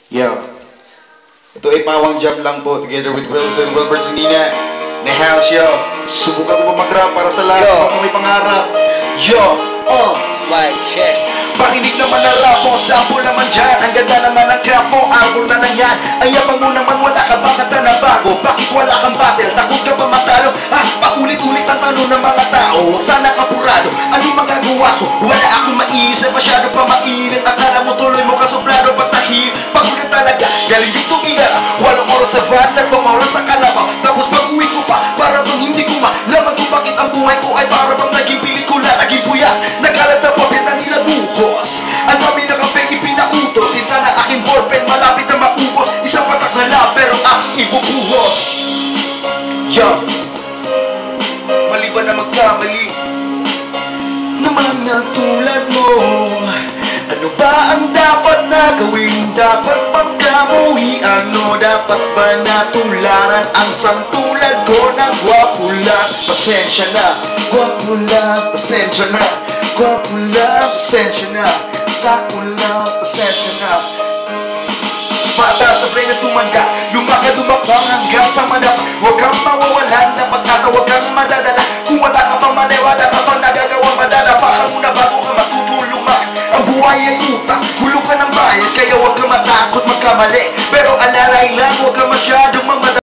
Yo, ito ay pawang jam lang po together with Wilson Wilbert Sinina na house yo. Subukan ko mag-rap para sa lahat ng mga may pangarap. Yo, Mic check. pakinig naman na rap mo, sample naman dyan. Ang ganda naman ang crap mo, album na lang yan. Ang yapang mo naman, wala ka ba kata na bago? Bakit wala kang battle? Takot ka ba matalo? Paulit-ulit ang tanong ng mga tao. Huwag sana kapurado, anong magagawa ko? Wala akong maisip, masyado pa mainit. Akala mo tuloy mo kasobrado, patahim. Pagod ka talaga, galing dito igara. 8 oras sa van, 3 oras sa kalabaw. Tapos pag-uwi ko pa, para bang hindi ko malaman kung bakit ang buhay ko ay para bang naging pelikula, naging buya. Nagalat na papita nila bukos. Ang dami na kapeng ipinautos. Tinta na aking ballpen, malapit na maubos. Isang patak na lang, pero ibubuhos. Yo, mali ba na magkamali na mga tulad mo? Ano ba ang dapat na gawin? Dapat pagkamuhi? Ano dapat ba natularan? Ang santulad ko ng gwapo lang. Pasensya na, gwapo lang. Pasensya na, gwapo lang. Pasensya na, gwapo lang. Pasensya na. Bata sa brain na tumangga, lumakad umakbang hanggang sa manap. Huwag kang mawawalan ng pag-asa, huwag kang madadala. Kung wala ka pang maliwala, ka pang nagagawa madala. Baka muna bago ka matutulungan. Ang buhay ay utang, hulog ka ng bayad. Kaya huwag ka matakot magkamali, pero alalay lang, huwag ka masyado